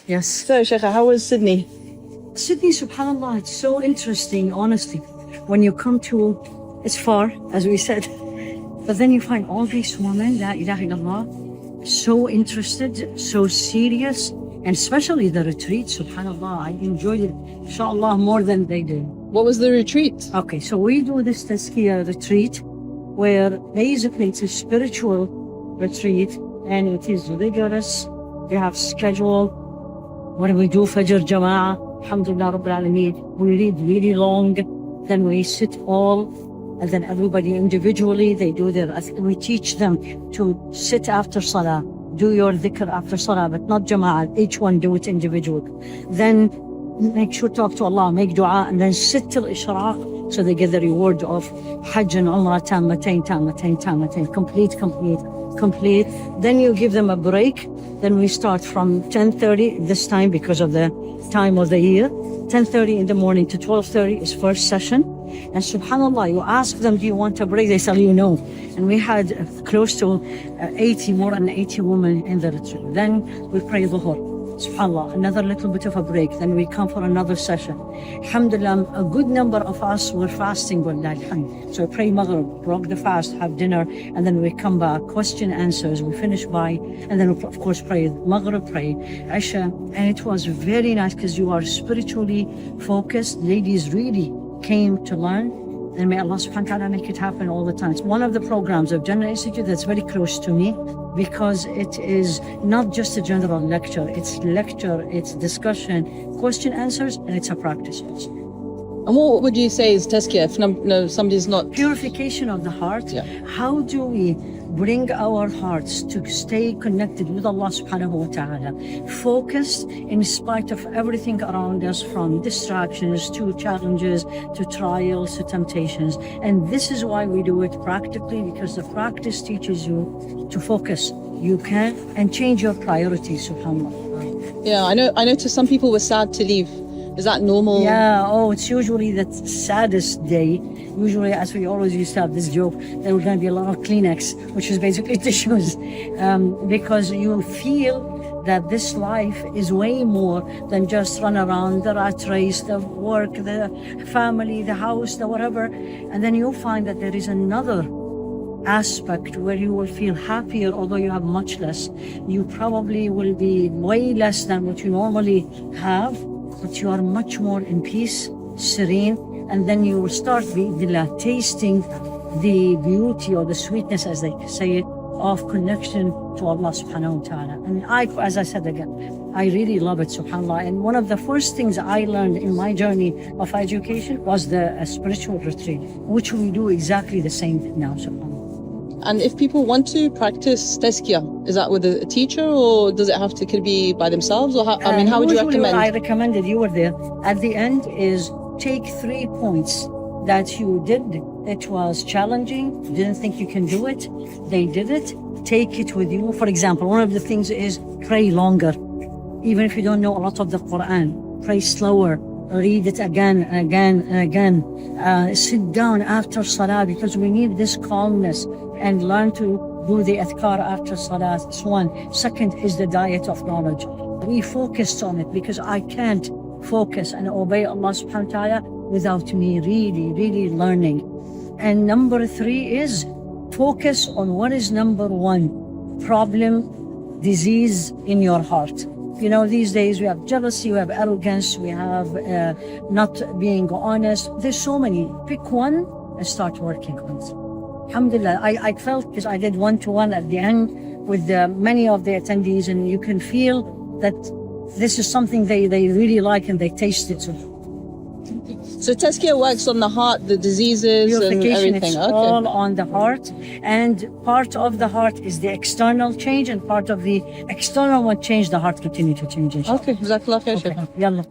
Yes. So, Shaykha, how was Sydney? Sydney, subhanAllah, it's so interesting, honestly. When you come to, it's far, as we said, but then you find all these women, la ilaha illallah, so interested, so serious, and especially the retreat, subhanAllah, I enjoyed it, inshallah, more than they did. What was the retreat? Okay, so we do this Tazkiyah retreat, where basically it's a spiritual retreat, and it is rigorous. We have schedule. What do we do? Fajr Jama'ah, alhamdulillah Rabbil Alameen. We read really long, then we sit all, and then everybody individually, they do their, we teach them to sit after Salah, do your dhikr after Salah, but not Jama'ah, each one do it individually. Then make sure talk to Allah, make dua, and then sit till Ishraq, so they get the reward of Hajj and Umrah tammatain, complete. Then you give them a break. Then we start from 10:30 this time because of the time of the year. 10:30 in the morning to 12:30 is first session. And subhanAllah, you ask them, do you want a break? They tell you no. And we had close to 80, more than 80 women in the retreat. Then we pray Dhuhr. SubhanAllah, another little bit of a break. Then we come for another session. Alhamdulillah, a good number of us were fasting. So we pray Maghrib, broke the fast, have dinner, and then we come back, question, answers. We finish by, and then we, of course, pray Maghrib, pray Isha. And it was very nice because you are spiritually focused. Ladies really came to learn. And may Allah subhanahu wa ta'ala make it happen all the time. It's one of the programs of Jannah Institute that's very close to me, because it is not just a general lecture. It's lecture, it's discussion, question, answers, and it's a practice also. And what would you say is Tazkiyah if somebody's not... Purification of the heart. Yeah. How do we bring our hearts to stay connected with Allah subhanahu wa ta'ala, focused in spite of everything around us, from distractions to challenges to trials to temptations. And this is why we do it practically, because the practice teaches you to focus. You can and change your priorities, subhanAllah. Yeah, I noticed some people were sad to leave. Is that normal? Yeah, it's usually the saddest day. Usually, as we always used to have this joke, there were going to be a lot of Kleenex, which is basically tissues, because you feel that this life is way more than just run around, the rat race, the work, the family, the house, the whatever. And then you'll find that there is another aspect where you will feel happier, although you have much less. You probably will be way less than what you normally have, but you are much more in peace, serene, and then you will start tasting the beauty or the sweetness, as they say it, of connection to Allah subhanahu wa ta'ala. And as I said again, I really love it, subhanAllah. And one of the first things I learned in my journey of education was the spiritual retreat, which we do exactly the same now, subhanAllah. And if people want to practice Tazkiyah, is that with a teacher, or does it have to could be by themselves? Or how would you recommend? What I recommended, you were there, at the end is take 3 points that you did. It was challenging, you didn't think you can do it, they did it, take it with you. For example, one of the things is pray longer. Even if you don't know a lot of the Qur'an, pray slower. Read it again and again and again. Sit down after Salah, because we need this calmness, and learn to do the adhkar after Salah. That's one. Second is the diet of knowledge. We focused on it because I can't focus and obey Allah subhanahu wa ta'ala without me really learning. And number 3 is focus on what is number 1 problem, disease in your heart. You know, these days we have jealousy, we have arrogance, we have not being honest. There's so many. Pick one and start working on it. Alhamdulillah, I felt, because I did one-to-one at the end with many of the attendees, and you can feel that this is something they really like and they taste it. So Tazkiyah works on the heart, the diseases and everything. It's all on the heart, and part of the heart is the external change, and part of the external one change, the heart continue to change. Okay, jazakallah khair. Okay. Yalla.